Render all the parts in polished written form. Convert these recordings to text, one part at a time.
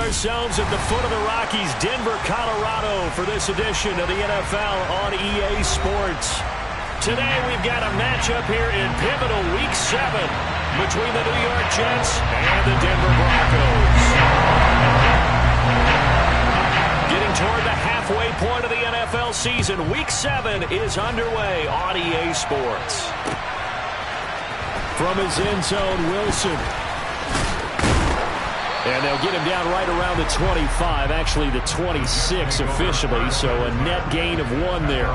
ourselves at the foot of the Rockies, Denver, Colorado, for this edition of the NFL on EA Sports. Today we've got a matchup here in pivotal Week 7 between the New York Jets and the Denver Broncos. Getting toward the halfway point of the NFL season, Week 7 is underway on EA Sports. From his end zone, Wilson. And they'll get him down right around the 25, actually the 26 officially, so a net gain of 1 there.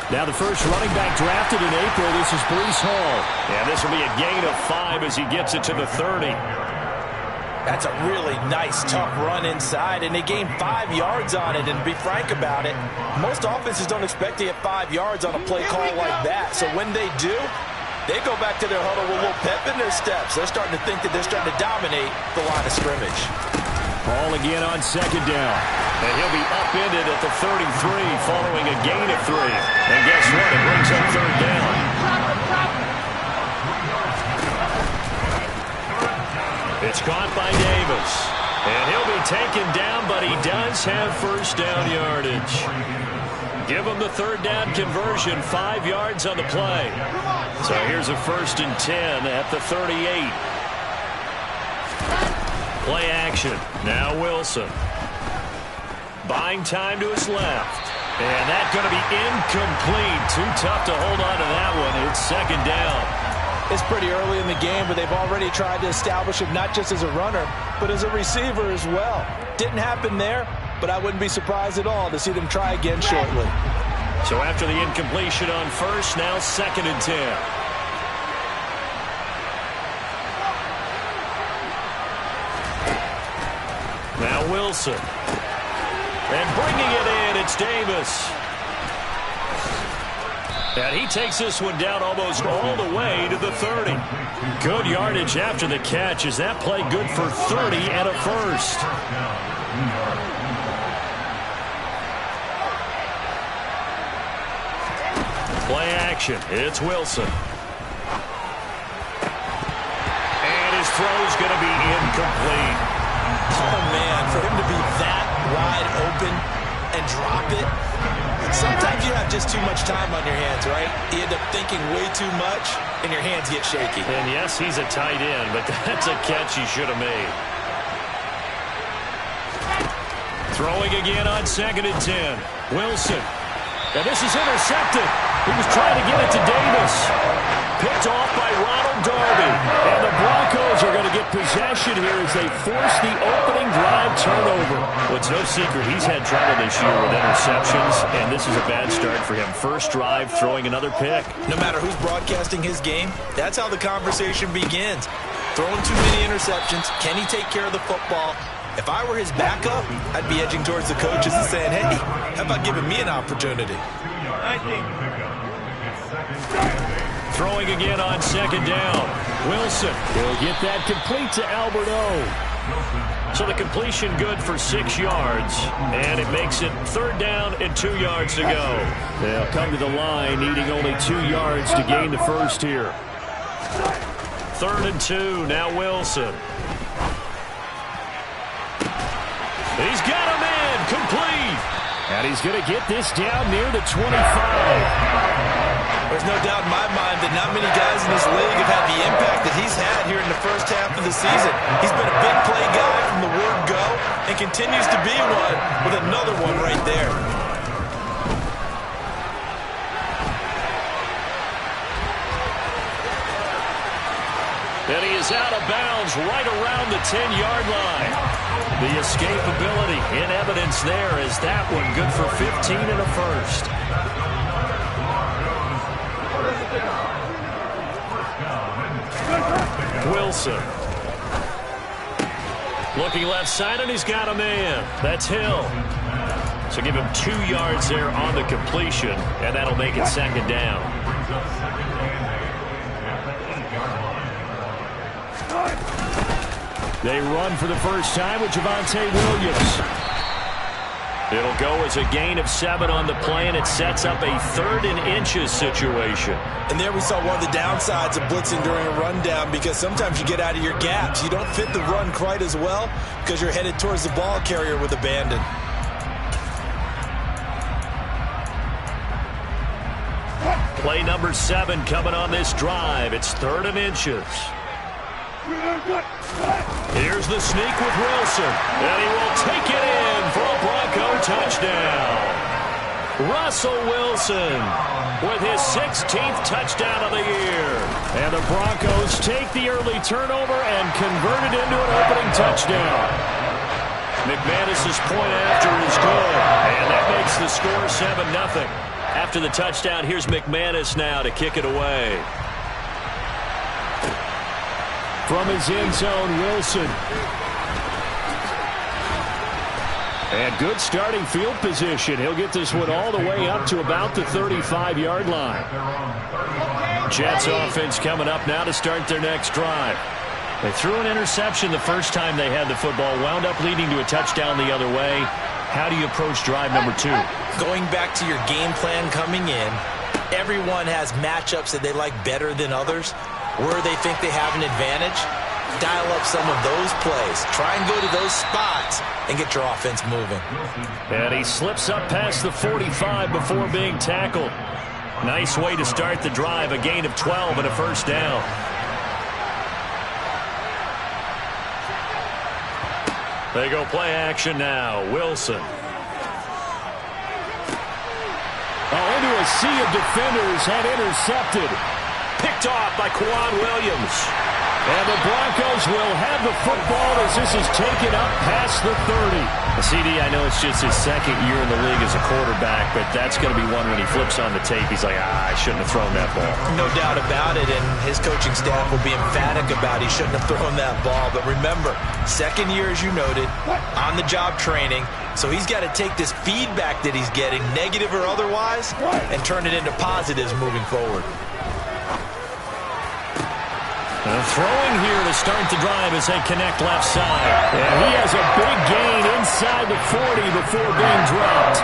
Now the first running back drafted in April, this is Breece Hall. And this will be a gain of 5 as he gets it to the 30. That's a really nice, tough run inside, and they gained 5 yards on it. And to be frank about it, most offenses don't expect to get 5 yards on a play call like that. So when they do, they go back to their huddle with a little pep in their steps. They're starting to think that they're starting to dominate the line of scrimmage. Ball again on second down. And he'll be upended at the 33 following a gain of 3. And guess what? It brings up third down. It's caught by Davis. And he'll be taken down, but he does have first down yardage. Give him the third down conversion, 5 yards on the play. So here's a 1st and 10 at the 38. Play action. Now Wilson. Buying time to his left. And that's going to be incomplete. Too tough to hold on to that one. It's second down. It's pretty early in the game, but they've already tried to establish him not just as a runner, but as a receiver as well. Didn't happen there, but I wouldn't be surprised at all to see them try again shortly. So after the incompletion on first, now 2nd and 10. Now Wilson. And bringing it in, it's Davis. And he takes this one down almost all the way to the 30. Good yardage after the catch. Is that play good for 30 and a first? Play action. It's Wilson. And his throw's going to be incomplete. Oh, man, for him to be that wide open and drop it. Sometimes you have just too much time on your hands, right? You end up thinking way too much, and your hands get shaky. And yes, he's a tight end, but that's a catch he should have made. Throwing again on 2nd and 10. Wilson. And this is intercepted. He was trying to get it to Davis. Picked off by Ronald Darby. And the Broncos are going to get possession here as they force the opening drive turnover. Well, it's no secret he's had trouble this year with interceptions, and this is a bad start for him. First drive, throwing another pick. No matter who's broadcasting his game, that's how the conversation begins. Throwing too many interceptions. Can he take care of the football? If I were his backup, I'd be edging towards the coaches and saying, hey, how about giving me an opportunity? Throwing again on 2nd down. Wilson will get that complete to Albert O. So the completion good for 6 yards. And it makes it 3rd down and 2 yards to go. They'll come to the line needing only 2 yards to gain the first here. 3rd and 2. Now Wilson. He's got him in. Complete. And he's going to get this down near the 25. There's no doubt in my mind that not many guys in this league have had the impact that he's had here in the first half of the season. He's been a big play guy from the word go and continues to be one with another one right there. And he is out of bounds right around the 10-yard line. The escapability in evidence there as that one good for 15 and a first. Wilson. Looking left side, and he's got a man. That's Hill. So give him 2 yards there on the completion, and that'll make it 2nd down. They run for the first time with Javonte Williams. It'll go as a gain of 7 on the play, and it sets up a 3rd and inches situation. And there we saw one of the downsides of blitzing during a rundown, because sometimes you get out of your gaps. You don't fit the run quite as well because you're headed towards the ball carrier with abandon. Play number 7 coming on this drive. It's 3rd and inches. Here's the sneak with Wilson, and he will take it in for a Bronco touchdown. Russell Wilson with his 16th touchdown of the year. And the Broncos take the early turnover and convert it into an opening touchdown. McManus's point after is good, and that makes the score 7-0. After the touchdown, here's McManus now to kick it away. From his end zone, Wilson. And good starting field position. He'll get this one all the way up to about the 35-yard line. Jets offense coming up now to start their next drive. They threw an interception the first time they had the football, wound up leading to a touchdown the other way. How do you approach drive number 2? Going back to your game plan coming in, everyone has matchups that they like better than others. Where they think they have an advantage, dial up some of those plays. Try and go to those spots and get your offense moving. And he slips up past the 45 before being tackled. Nice way to start the drive, a gain of 12 and a first down. They go play action now. Wilson. Into a sea of defenders, had intercepted. Picked off by Quan Williams. And the Broncos will have the football as this is taken up past the 30. CD, I know it's just his 2nd year in the league as a quarterback, but that's going to be one when he flips on the tape. He's like, I shouldn't have thrown that ball. No doubt about it, and his coaching staff will be emphatic about he shouldn't have thrown that ball. But remember, 2nd year, as you noted, on-the-job training. So he's got to take this feedback that he's getting, negative or otherwise, and turn it into positives moving forward. Throwing here to start the drive as they connect left side. And he has a big gain inside the 40 before being dropped.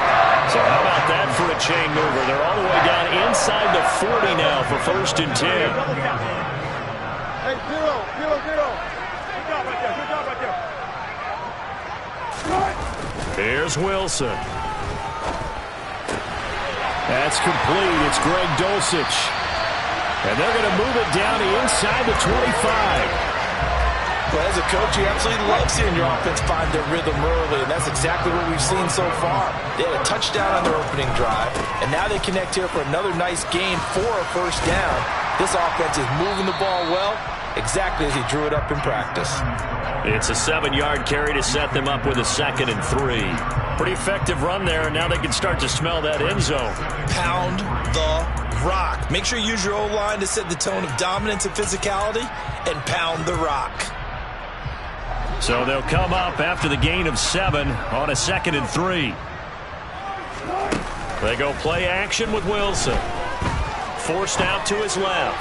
So how about that for a chain mover? They're all the way down inside the 40 now for 1st and 10. Hey, 0, 0, 0. Good job right there. Good job right there. Here's Wilson. That's complete. It's Greg Dulcich. And they're going to move it down to inside the 25. Well, as a coach, you absolutely love seeing your offense find their rhythm early, and that's exactly what we've seen so far. They had a touchdown on their opening drive, and now they connect here for another nice gain for a first down. This offense is moving the ball well, exactly as he drew it up in practice. It's a 7-yard carry to set them up with a 2nd and 3. Pretty effective run there, and now they can start to smell that end zone. Pound the rock. Make sure you use your O-line to set the tone of dominance and physicality, and pound the rock. So they'll come up after the gain of 7 on a 2nd and 3. They go play action with Wilson. Forced out to his left.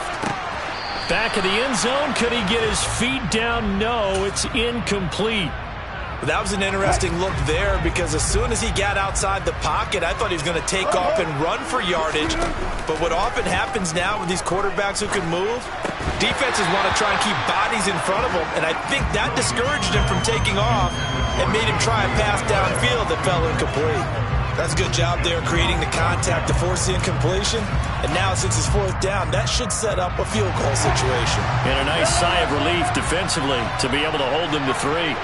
Back of the end zone. Could he get his feet down? No, it's incomplete. That was an interesting look there, because as soon as he got outside the pocket, I thought he was going to take off and run for yardage. But what often happens now with these quarterbacks who can move, defenses want to try and keep bodies in front of them, and I think that discouraged him from taking off and made him try a pass downfield that fell incomplete. That's a good job there creating the contact to force the incompletion. And now, since it's 4th down, that should set up a field goal situation. And a nice sigh of relief defensively to be able to hold them to 3.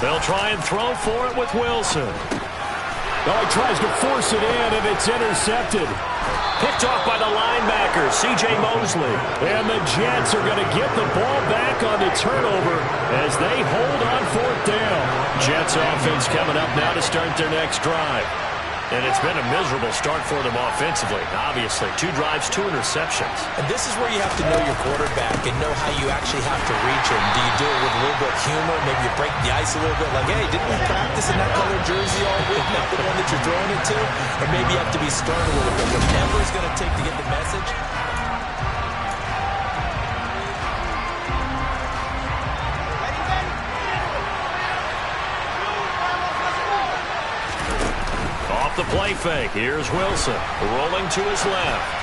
They'll try and throw for it with Wilson. Oh, he tries to force it in, and it's intercepted. Picked off by the linebacker, C.J. Mosley. And the Jets are going to get the ball back on the turnover as they hold on 4th down. Jets offense coming up now to start their next drive. And it's been a miserable start for them offensively. Obviously, 2 drives, 2 interceptions. And this is where you have to know your quarterback and know how you actually have to reach him. Do you do it with a little bit of humor. Maybe you break the ice a little bit. Like, hey, didn't we practice in that colored jersey all week? Not the one that you're throwing it to. Or maybe you have to be stern a little bit. Whatever it's going to take to get the message. Off the play fake. Here's Wilson rolling to his left.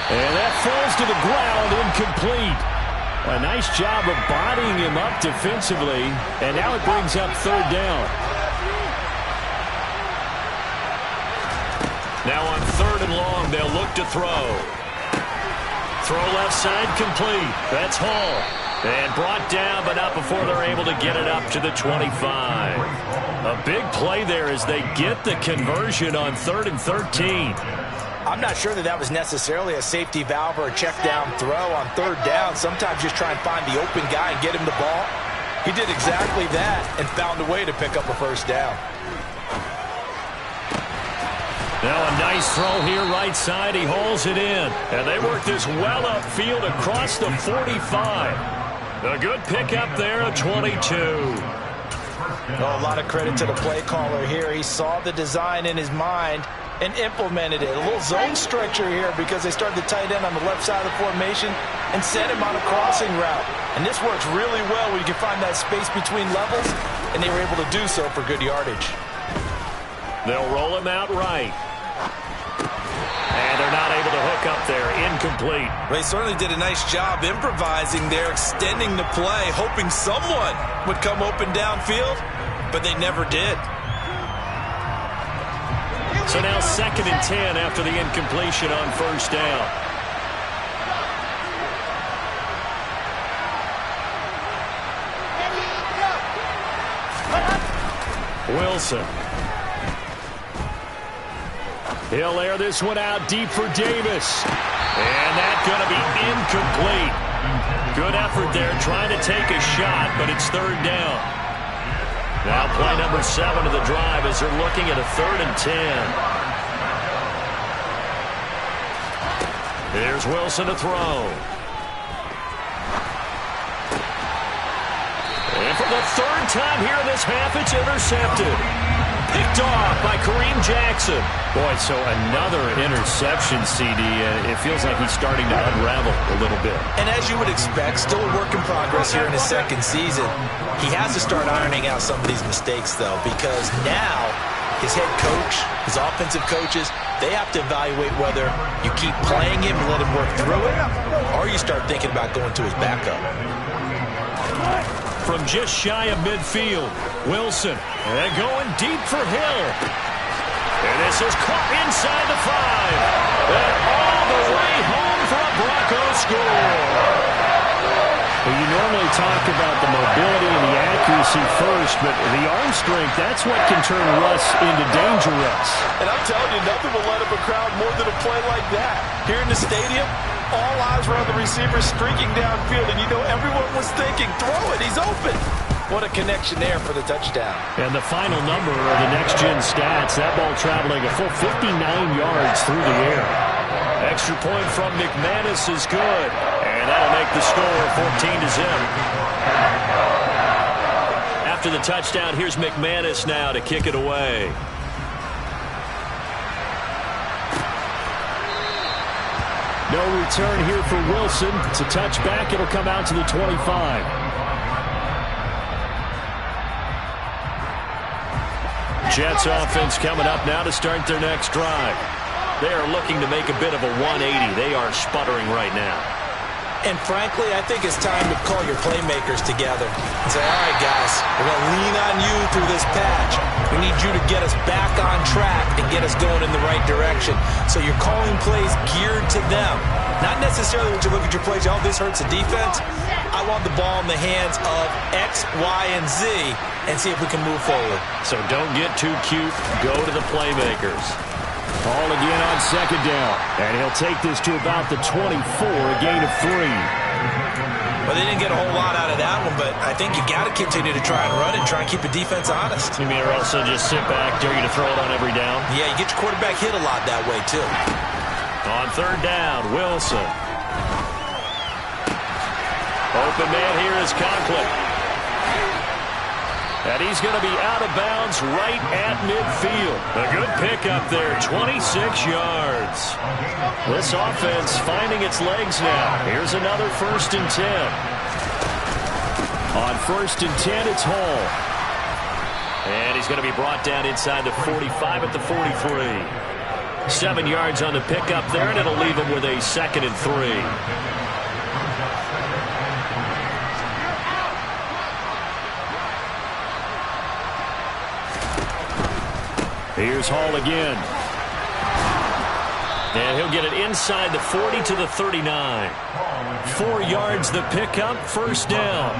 And that falls to the ground, incomplete. A nice job of bodying him up defensively. And now it brings up third down. Now on third and long, they'll look to throw. Throw left side complete. That's Hall. And brought down, but not before they're able to get it up to the 25. A big play there as they get the conversion on 3rd and 13. I'm not sure that was necessarily a safety valve or a check down throw on third down. Sometimes just try and find the open guy and get him the ball. He did exactly that and found a way to pick up a first down. Now a nice throw here right side. He hauls it in. And they work this well upfield across the 45. A good pickup there at 22. Oh, a lot of credit to the play caller here. He saw the design in his mind and implemented it. A little zone stretcher here because they started the tight end on the left side of the formation and set him on a crossing route. And this works really well when you can find that space between levels, and they were able to do so for good yardage. They'll roll him out right. And they're not able to hook up there. Incomplete. They certainly did a nice job improvising there, extending the play, hoping someone would come open downfield, but they never did. So now 2nd and 10 after the incompletion on first down. Wilson. He'll air this one out deep for Davis. And that's going to be incomplete. Good effort there trying to take a shot, but it's third down. Now play number 7 of the drive as they're looking at a 3rd and 10. Here's Wilson to throw. And for the 3rd time here in this half, it's intercepted. Picked off by Kareem Jackson. Boy, so another interception, CD. It feels like he's starting to unravel a little bit. And as you would expect, still a work in progress here in his 2nd season. He has to start ironing out some of these mistakes, though, because now his head coach, his offensive coaches, they have to evaluate whether you keep playing him and let him work through it, or you start thinking about going to his backup. From just shy of midfield, Wilson. And going deep for Hill. And this is caught inside the 5. And all the way home for a Broncos score. Well, you normally talk about the mobility and the accuracy first, but the arm strength, that's what can turn Russ into danger Russ. And I'm telling you, nothing will let up a crowd more than a play like that. Here in the stadium, all eyes were on the receiver streaking downfield, and you know everyone was thinking, throw it, he's open. What a connection there for the touchdown. And the final number of the next-gen stats, that ball traveling a full 59 yards through the air. Extra point from McManus is good. And that'll make the score 14-0. After the touchdown, here's McManus now to kick it away. No return here for Wilson. It's a touchback. It'll come out to the 25. Jets offense coming up now to start their next drive. They are looking to make a bit of a 180. They are sputtering right now. And frankly, I think it's time to call your playmakers together and say, all right, guys, we're going to lean on you through this patch. We need you to get us back on track and get us going in the right direction. So you're calling plays geared to them. Not necessarily when you look at your plays, oh, this hurts the defense. I want the ball in the hands of X, Y, and Z and see if we can move forward. So don't get too cute. Go to the playmakers. Ball again on 2nd down. And he'll take this to about the 24, a gain of 3. Well, they didn't get a whole lot out of that one, but I think you got to continue to try and run and try and keep the defense honest. You mean or also just sit back, dare you to throw it on every down? Yeah, you get your quarterback hit a lot that way, too. On 3rd down, Wilson. Open man here is Conklin. And he's going to be out of bounds right at midfield. A good pickup there, 26 yards. This offense finding its legs now. Here's another 1st and 10. On 1st and 10, it's Hall. And he's going to be brought down inside the 45 at the 43. 7 yards on the pickup there, and it'll leave him with a 2nd and 3. Here's Hall again. And he'll get it inside the 40 to the 39. 4 yards the pickup, 1st down.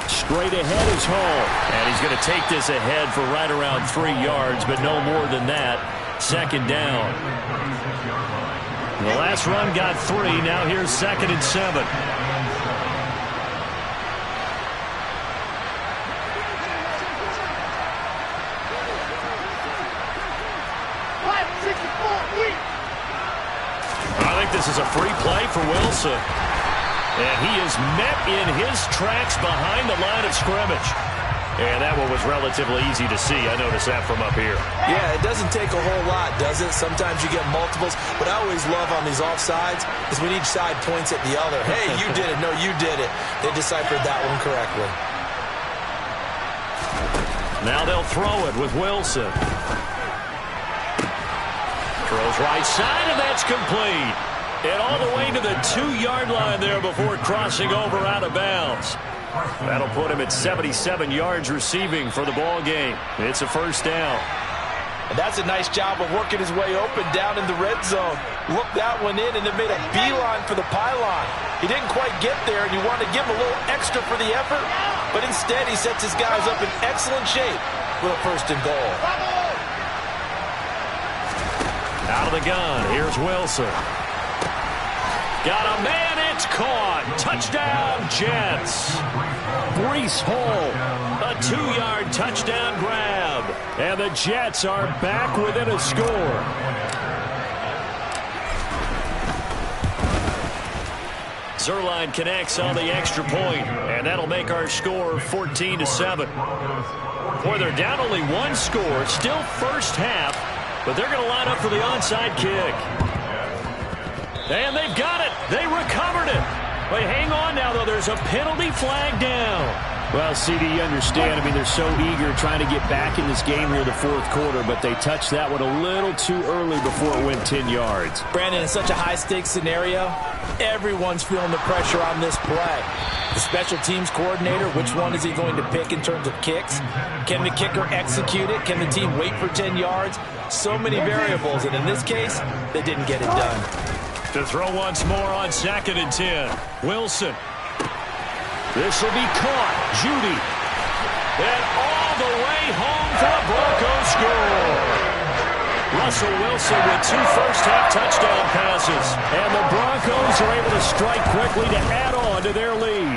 Straight ahead is Hall. And he's going to take this ahead for right around 3 yards, but no more than that. 2nd down. The last run got 3. Now here's 2nd and 7. I think this is a free play for Wilson. And he is met in his tracks behind the line of scrimmage. And that one was relatively easy to see. I noticed that from up here. Yeah, it doesn't take a whole lot, does it? Sometimes you get multiples. But I always love on these offsides is when each side points at the other. Hey, you did it. No, you did it. They deciphered that one correctly. Now they'll throw it with Wilson. Throws right side, and that's complete. And all the way to the 2-yard line there before crossing over out of bounds. That'll put him at 77 yards receiving for the ball game. It's a 1st down. And that's a nice job of working his way open down in the red zone. Looked that one in and then made a beeline for the pylon. He didn't quite get there, and you want to give him a little extra for the effort. But instead, he sets his guys up in excellent shape for a 1st and goal. Out of the gun, here's Wilson. Got a man, it's caught. Touchdown, Jets. Breece Hall, a 2-yard touchdown grab. And the Jets are back within a score. Zerline connects on the extra point, and that'll make our score 14-7. Boy, they're down only 1 score, still 1st half, but they're going to line up for the onside kick. And they've got it. They recovered it. But hang on now, though. There's a penalty flag down. Well, CD, you understand. I mean, they're so eager trying to get back in this game here in the 4th quarter, but they touched that one a little too early before it went 10 yards. Brandon, in such a high-stakes scenario, everyone's feeling the pressure on this play. The special teams coordinator, which one is he going to pick in terms of kicks? Can the kicker execute it? Can the team wait for 10 yards? So many variables, and in this case, they didn't get it done. To throw once more on 2nd and 10. Wilson. This will be caught. Judy. And all the way home for the Broncos score. Russell Wilson with 2 first-half touchdown passes. And the Broncos are able to strike quickly to add on to their lead.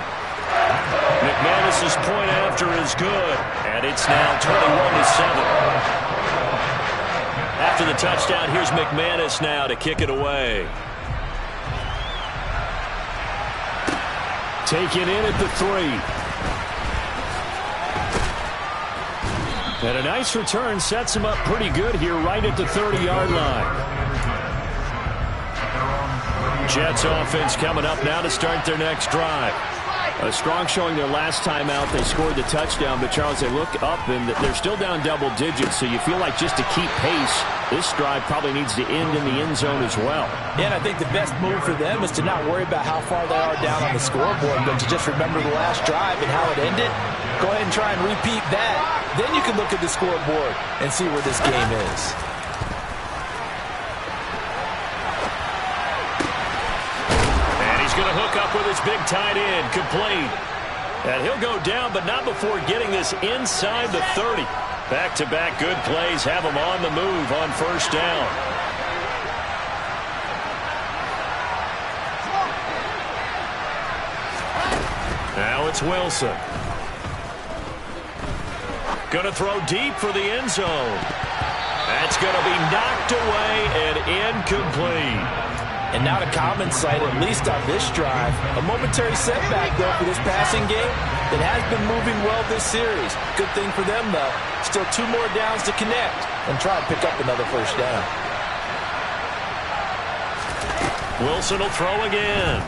McManus's point after is good. And it's now 21-7. After the touchdown, here's McManus now to kick it away. Taken in at the 3. And a nice return sets him up pretty good here right at the 30-yard line. Jets offense coming up now to start their next drive. A strong showing their last time out. They scored the touchdown, but Charles, they look up and they're still down double digits, so you feel like just to keep pace, this drive probably needs to end in the end zone as well. Yeah, and I think the best move for them is to not worry about how far they are down on the scoreboard, but to just remember the last drive and how it ended. Go ahead and try and repeat that. Then you can look at the scoreboard and see where this game is. Going to hook up with his big tight end, complete. And he'll go down, but not before getting this inside the 30. Back-to-back good plays have him on the move on 1st down. Now it's Wilson. Going to throw deep for the end zone. That's going to be knocked away and incomplete. And not a common sight, at least on this drive. A momentary setback, though, for this passing game that has been moving well this series. Good thing for them, though. Still 2 more downs to connect and try and pick up another first down. Wilson will throw again.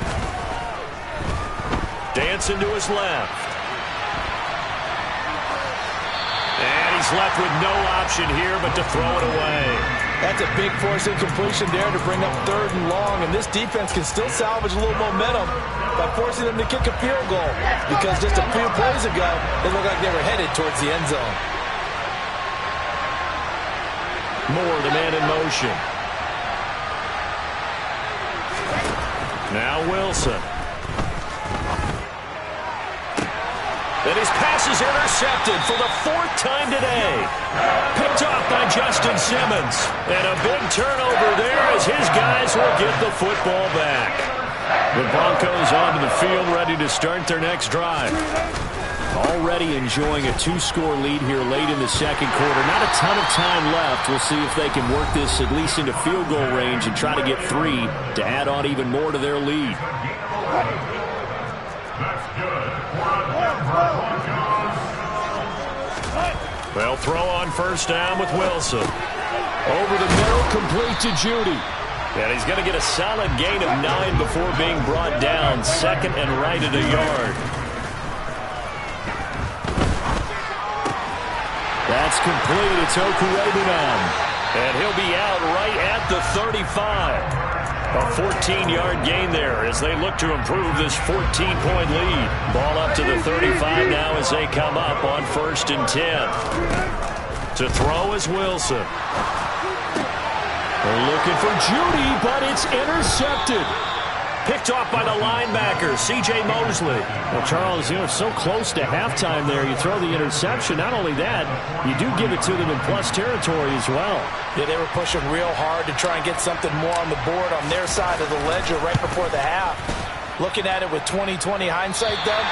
Dancing to his left. And he's left with no option here but to throw it away. That's a big force incompletion there to bring up 3rd and long, and this defense can still salvage a little momentum by forcing them to kick a field goal, because just a few plays ago, they looked like they were headed towards the end zone. Moore, the man in motion. Now Wilson. And his pass is intercepted for the 4th time today. Picked off by Justin Simmons. And a big turnover there as his guys will get the football back. The Broncos onto the field ready to start their next drive. Already enjoying a 2-score lead here late in the 2nd quarter. Not a ton of time left. We'll see if they can work this at least into field goal range and try to get 3 to add on even more to their lead. They'll throw on first down with Wilson. Over the middle, complete to Judy. And he's going to get a solid gain of 9 before being brought down. 2nd and right at a yard. That's complete. It's Okurebunan. And he'll be out right at the 35. A 14-yard gain there as they look to improve this 14-point lead. Ball up to the 35 now as they come up on 1st and 10. To throw is Wilson. They're looking for Judy, but it's intercepted. Picked off by the linebacker, C.J. Mosley. Well, Charles, so close to halftime there. You throw the interception. Not only that, you do give it to them in plus territory as well. Yeah, they were pushing real hard to try and get something more on the board on their side of the ledger right before the half. Looking at it with 20/20 hindsight, though,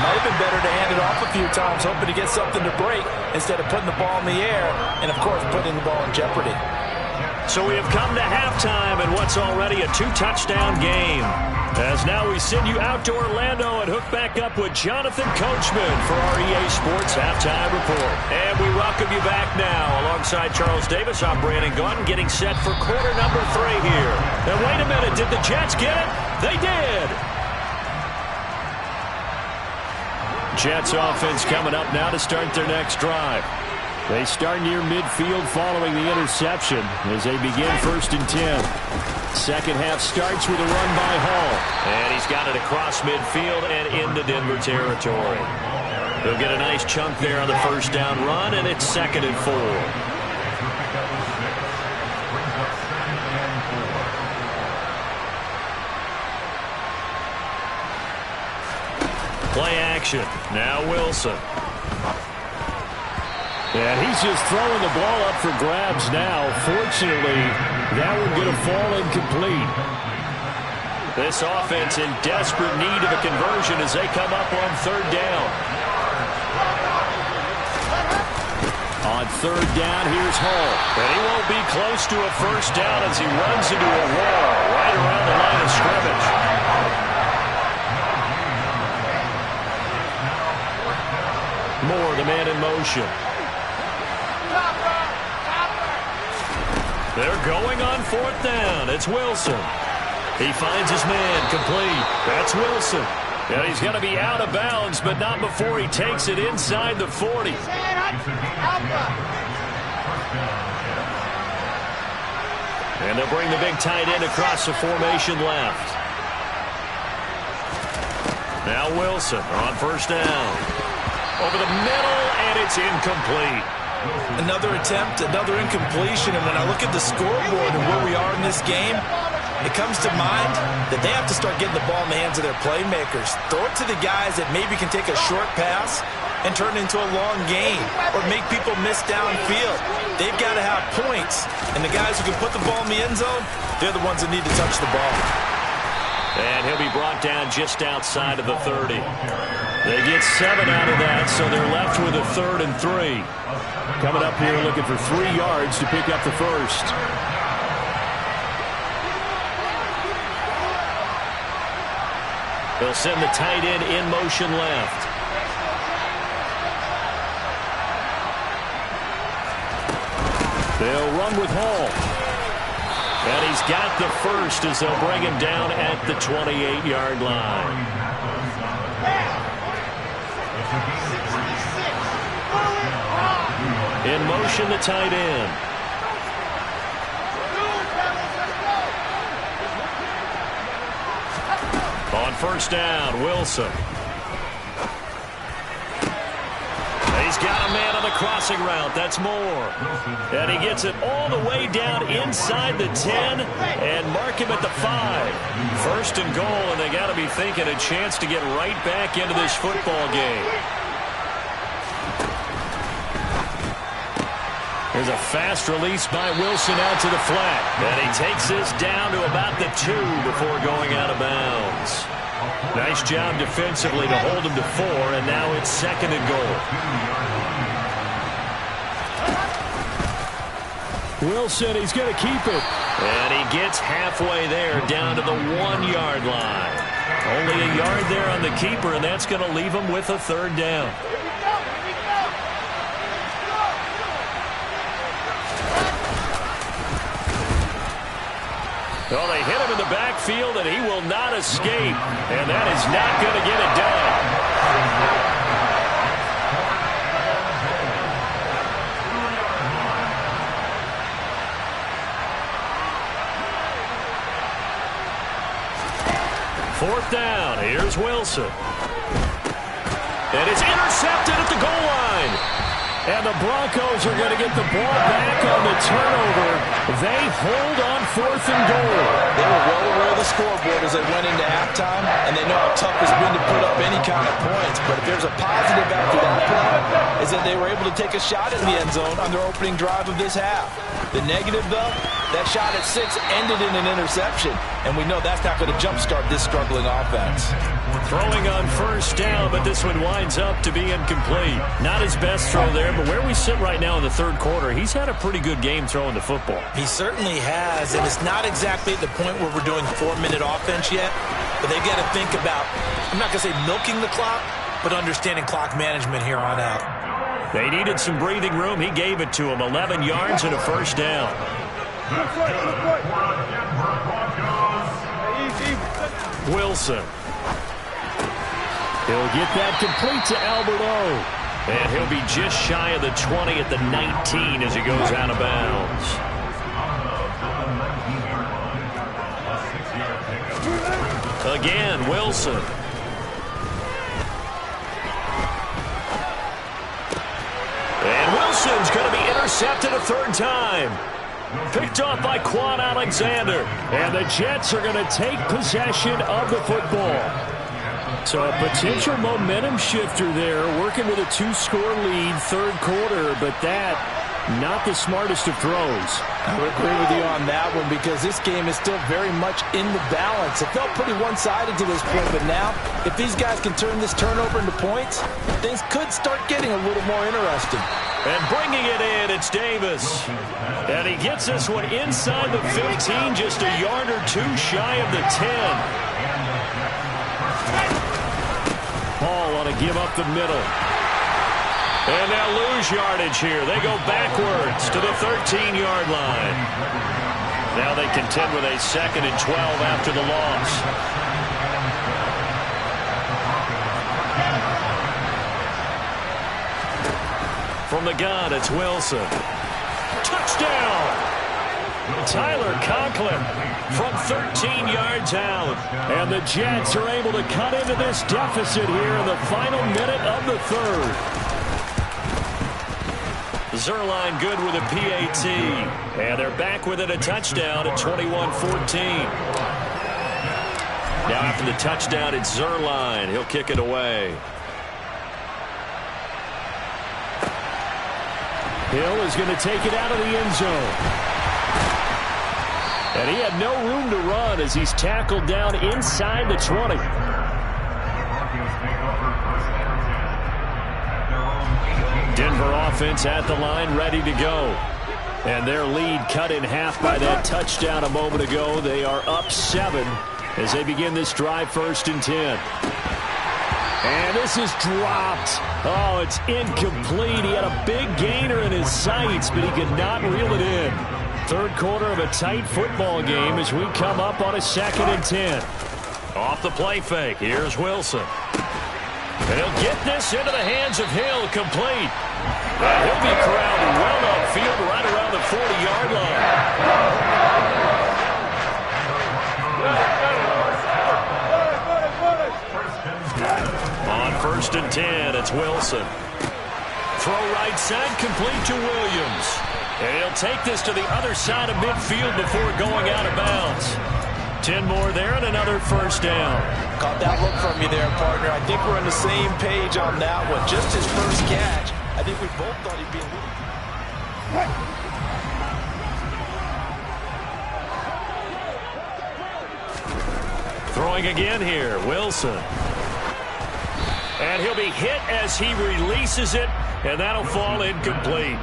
might have been better to hand it off a few times, hoping to get something to break instead of putting the ball in the air and, of course, putting the ball in jeopardy. So we have come to halftime in what's already a 2-touchdown game. As now we send you out to Orlando and hook back up with Jonathan Coachman for our EA Sports Halftime Report. And we welcome you back now. Alongside Charles Davis, I'm Brandon Gaudin, getting set for quarter number 3 here. And wait a minute, did the Jets get it? They did! Jets offense coming up now to start their next drive. They start near midfield following the interception as they begin 1st and 10. 2nd half starts with a run by Hall. And he's got it across midfield and into Denver territory. He'll get a nice chunk there on the first down run, and it's 2nd and 4. Play action. Now Wilson. And he's just throwing the ball up for grabs now. Fortunately, that one going to fall incomplete. This offense in desperate need of a conversion as they come up on 3rd down. On 3rd down, here's Hall. And he won't be close to a first down as he runs into a wall right around the line of scrimmage. Moore, the man in motion. They're going on 4th down. It's Wilson. He finds his man, complete. That's Wilson. And he's going to be out of bounds, but not before he takes it inside the 40. And they'll bring the big tight end across the formation left. Now Wilson on 1st down. Over the middle, and it's incomplete. Another attempt, another incompletion, and when I look at the scoreboard and where we are in this game, it comes to mind that they have to start getting the ball in the hands of their playmakers. Throw it to the guys that maybe can take a short pass and turn it into a long gain or make people miss downfield. They've got to have points, and the guys who can put the ball in the end zone, they're the ones that need to touch the ball. And he'll be brought down just outside of the 30. They get 7 out of that, so they're left with a 3rd and 3. Coming up here looking for 3 yards to pick up the first. They'll send the tight end in motion left. They'll run with Hall. And he's got the first as they'll bring him down at the 28-yard line. In motion, the tight end. On first down, Wilson. He's got a man on the crossing route. That's Moore. And he gets it all the way down inside the 10 and mark him at the 5. First and goal, and they got to be thinking a chance to get right back into this football game. There's a fast release by Wilson out to the flat. And he takes this down to about the 2 before going out of bounds. Nice job defensively to hold him to 4, and now it's 2nd and goal. Wilson, he's going to keep it. And he gets halfway there down to the 1-yard line. Only a yard there on the keeper, and that's going to leave him with a 3rd down. Well, they hit him in the backfield, and he will not escape. And that is not going to get it done. Fourth down. Here's Wilson. And it's intercepted at the goal line. And the Broncos are going to get the ball back on the turnover. They hold on 4th and goal. They were well aware of the scoreboard as they went into halftime, and they know how tough it's been to put up any kind of points. But if there's a positive after that play, is that they were able to take a shot in the end zone on their opening drive of this half. The negative, though, that shot at 6 ended in an interception, and we know that's not going to jumpstart this struggling offense. Throwing on first down, but this one winds up to be incomplete. Not his best throw there, but where we sit right now in the 3rd quarter, he's had a pretty good game throwing the football. He certainly has, and it's not exactly at the point where we're doing 4-minute offense yet, but they've got to think about, I'm not going to say milking the clock, but understanding clock management here on out. They needed some breathing room. He gave it to him. 11 yards and a first down. Wilson. He'll get that complete to Albert O. And he'll be just shy of the 20 at the 19 as he goes out of bounds. Again, Wilson. And Wilson's going to be intercepted a 3rd time. Picked off by Quan Alexander. And the Jets are going to take possession of the football. So a potential momentum shifter there, working with a 2-score lead, 3rd quarter, but that, not the smartest of throws. I would agree with you on that one because this game is still very much in the balance. It felt pretty one-sided to this point, but now, if these guys can turn this turnover into points, things could start getting a little more interesting. And bringing it in, it's Davis. And he gets this one inside the 15, just a yard or 2 shy of the 10. Hall on to give up the middle. And they'll lose yardage here. They go backwards to the 13-yard line. Now they contend with a 2nd and 12 after the loss. From the gun, it's Wilson. Touchdown! Tyler Conklin from 13 yards out. And the Jets are able to cut into this deficit here in the final minute of the 3rd. Zerline good with a PAT. And they're back within a touchdown at 21-14. Now after the touchdown, it's Zerline. He'll kick it away. Hill is going to take it out of the end zone. And he had no room to run as he's tackled down inside the 20. Denver offense at the line, ready to go. And their lead cut in half by that touchdown a moment ago. They are up 7 as they begin this drive, 1st and 10. And this is dropped. Oh, it's incomplete. He had a big gainer in his sights, but he could not reel it in. 3rd quarter of a tight football game as we come up on a 2nd and 10. Off the play fake, here's Wilson. And he'll get this into the hands of Hill, complete. And he'll be corralled well upfield right around the 40-yard line. On 1st and 10, it's Wilson. Throw right side, complete to Williams. And he'll take this to the other side of midfield before going out of bounds. 10 more there and another 1st down. Caught that look from you there, partner. I think we're on the same page on that one. Just his first catch. I think we both thought he'd be a little... Throwing again here, Wilson. And he'll be hit as he releases it, and that'll fall incomplete.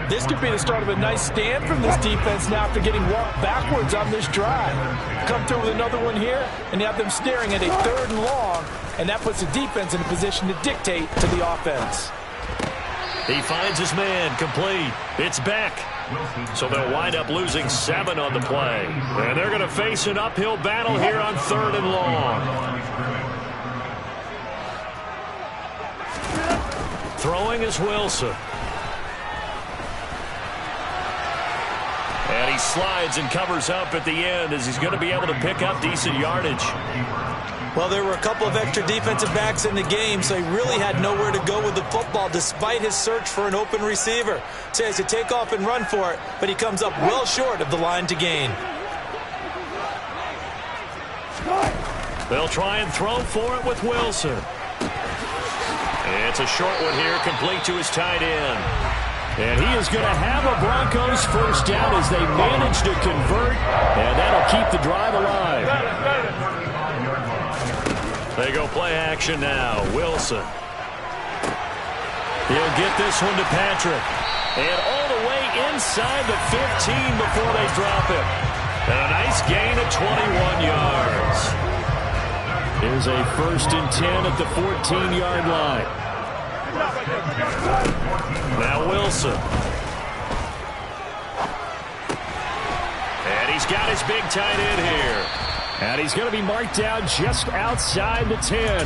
This could be the start of a nice stand from this defense now after getting walked backwards on this drive. Come through with another one here, and you have them staring at a 3rd and long, and that puts the defense in a position to dictate to the offense. He finds his man, complete. It's back. So they'll wind up losing 7 on the play. And they're going to face an uphill battle here on 3rd and long. Throwing is Wilson. And he slides and covers up at the end as he's going to be able to pick up decent yardage. Well, there were a couple of extra defensive backs in the game, so he really had nowhere to go with the football despite his search for an open receiver. So he has to take off and run for it, but he comes up well short of the line to gain. They'll try and throw for it with Wilson. It's a short one here, complete to his tight end. And he is going to have a Broncos 1st down as they manage to convert, and that'll keep the drive alive. They go play action now. Wilson. He'll get this one to Patrick. And all the way inside the 15 before they drop it. And a nice gain of 21 yards. Here's a 1st and 10 at the 14-yard line. Now Wilson. And he's got his big tight end here. And he's going to be marked down just outside the 10.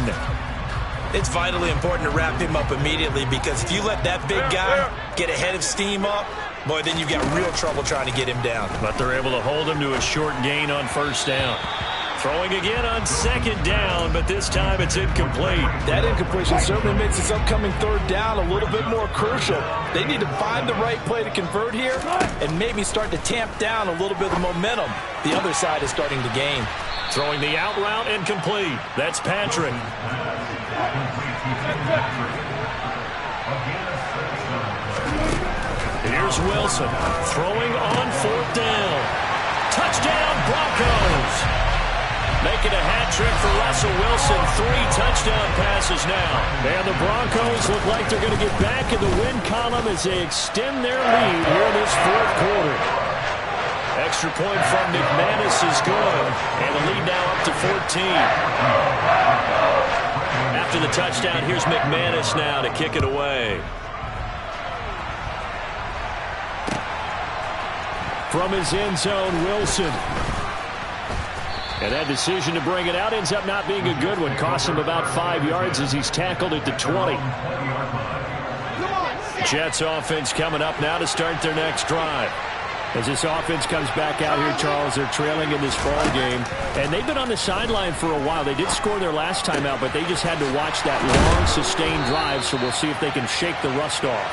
It's vitally important to wrap him up immediately because if you let that big guy get a head of steam up, boy, then you've got real trouble trying to get him down. But they're able to hold him to a short gain on 1st down. Throwing again on 2nd down, but this time it's incomplete. That incompletion certainly makes this upcoming 3rd down a little bit more crucial. They need to find the right play to convert here and maybe start to tamp down a little bit of momentum. The other side is starting to gain. Throwing the out route incomplete. That's Patrick. Here's Wilson throwing on 4th down. Touchdown Broncos. Making a hat trick for Russell Wilson. 3 touchdown passes now. And the Broncos look like they're going to get back in the win column as they extend their lead here in this 4th quarter. Extra point from McManus is good. And the lead now up to 14. After the touchdown, here's McManus now to kick it away. From his end zone, Wilson. And that decision to bring it out ends up not being a good one. Costs him about 5 yards as he's tackled at the 20. Jets offense coming up now to start their next drive. As this offense comes back out here, Charles, they're trailing in this ball game. And they've been on the sideline for a while. They did score their last time out, but they just had to watch that long, sustained drive. So we'll see if they can shake the rust off.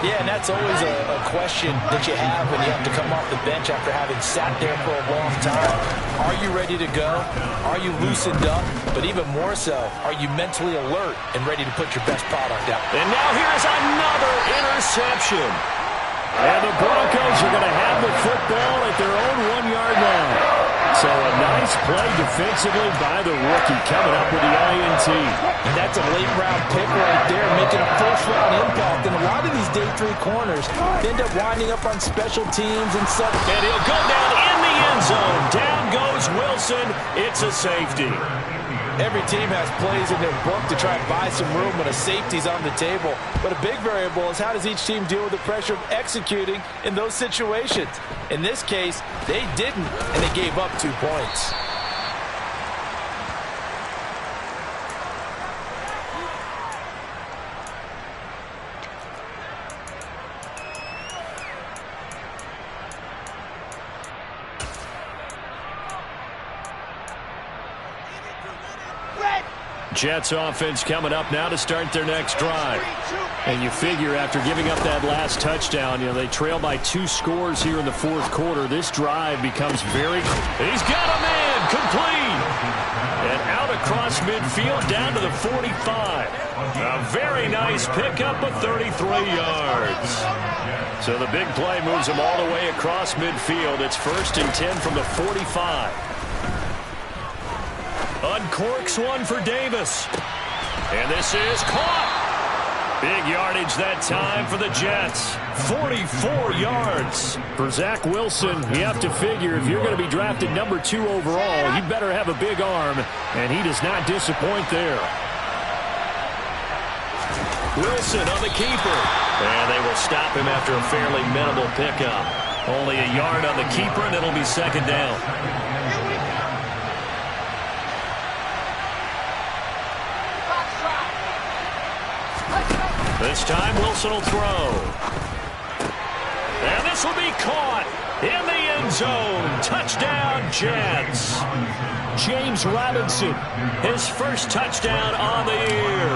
Yeah, and that's always a question that you have when you have to come off the bench after having sat there for a long time. Are you ready to go? Are you loosened up? But even more so, are you mentally alert and ready to put your best product out? And now here's another interception. And the Broncos are going to have the football at their own 1-yard line. So a nice play defensively by the rookie coming up with the INT. And that's a late-round pick right there, making a first-round impact. And a lot of these day 3 corners end up winding up on special teams and such. And he'll go down in the end zone. Down goes Wilson. It's a safety. Every team has plays in their book to try and buy some room when a safety's on the table. But a big variable is how does each team deal with the pressure of executing in those situations. In this case, they didn't, and they gave up 2 points. Jets offense coming up now to start their next drive. And you figure after giving up that last touchdown, they trail by 2 scores here in the 4th quarter. This drive becomes very... He's got a man complete. And out across midfield down to the 45. A very nice pickup of 33 yards. So the big play moves him all the way across midfield. It's 1st and 10 from the 45. Uncorks one for Davis. And this is caught. Big yardage that time for the Jets. 44 yards. For Zach Wilson, you have to figure if you're going to be drafted number 2 overall, you better have a big arm, and he does not disappoint there. Wilson on the keeper. And they will stop him after a fairly minimal pickup. Only a yard on the keeper, and it'll be 2nd down. This time Wilson will throw. And this will be caught in the end zone. Touchdown, Jets. James Robinson, his first touchdown on the year.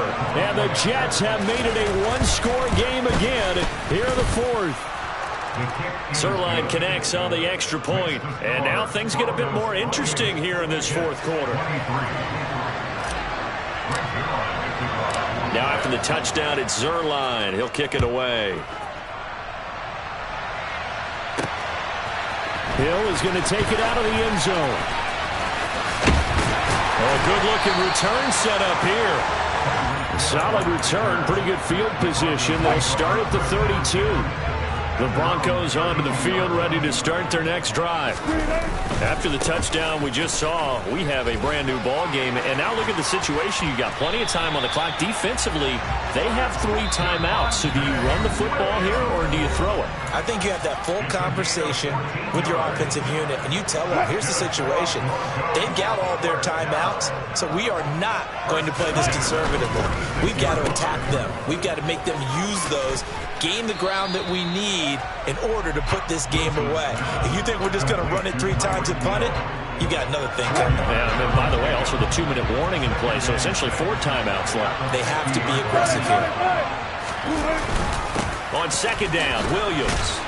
And the Jets have made it a 1-score game again here in the 4th. Sirline connects on the extra point. And now things get a bit more interesting here in this 4th quarter. Now after the touchdown, it's Sirline. He'll kick it away. Hill is going to take it out of the end zone. Oh, good-looking return set up here. Solid return, pretty good field position. They'll start at the 32. The Broncos onto the field, ready to start their next drive. After the touchdown we just saw, we have a brand-new ball game. And now look at the situation. You got plenty of time on the clock. Defensively, they have 3 timeouts. So do you run the football here, or do you throw it? I think you have that full conversation with your offensive unit, and you tell them, here's the situation. They've got all their timeouts, so we are not going to play this conservatively. We've got to attack them. We've got to make them use those, gain the ground that we need in order to put this game away. If you think we're just going to run it 3 times and punt it, you got another thing coming. Yeah, and by the way, also the 2-minute warning in play, so essentially 4 timeouts left. They have to be aggressive here. On 2nd down, Williams.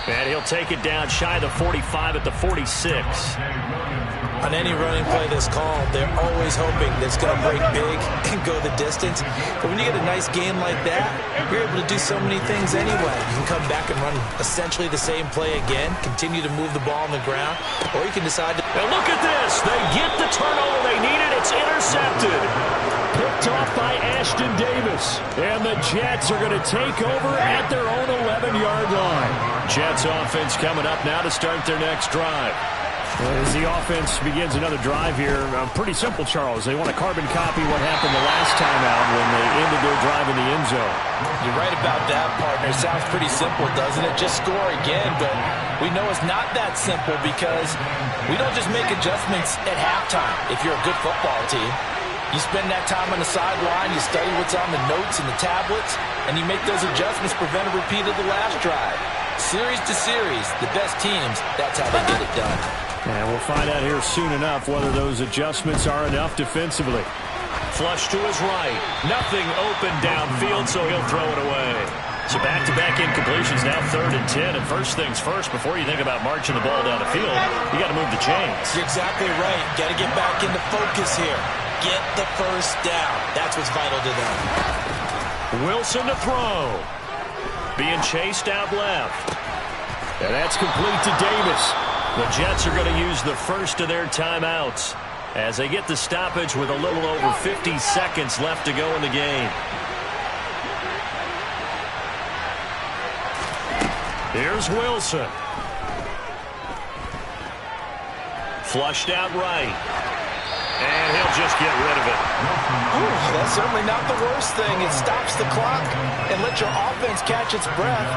And he'll take it down shy of the 45 at the 46. On any running play that's called, they're always hoping that it's going to break big and go the distance. But when you get a nice game like that, you're able to do so many things anyway. You can come back and run essentially the same play again, continue to move the ball on the ground, or you can decide to... And look at this. They get the turnover they needed. It's intercepted. Picked off by Ashton Davis. And the Jets are going to take over at their own 11-yard line. Jets offense coming up now to start their next drive. As the offense begins another drive here, pretty simple, Charles. They want to carbon copy what happened the last time out when they ended their drive in the end zone. You're right about that, partner. Sounds pretty simple, doesn't it? Just score again, but we know it's not that simple because we don't just make adjustments at halftime if you're a good football team. You spend that time on the sideline, you study what's on the notes and the tablets, and you make those adjustments, prevent a repeat of the last drive. Series to series, the best teams, that's how they get it done. And we'll find out here soon enough whether those adjustments are enough defensively. Flush to his right. Nothing open downfield, so he'll throw it away. So back-to-back incompletions, now 3rd and 10. And first things first, before you think about marching the ball down the field, you got to move the chains. You're exactly right. Got to get back into focus here. Get the first down. That's what's vital to them. Wilson to throw. being chased out left. And that's complete to Davis. The Jets are going to use the first of their timeouts as they get the stoppage with a little over 50 seconds left to go in the game. Here's Wilson. Flushed out right. And he'll just get rid of it. Ooh, that's certainly not the worst thing. It stops the clock and lets your offense catch its breath.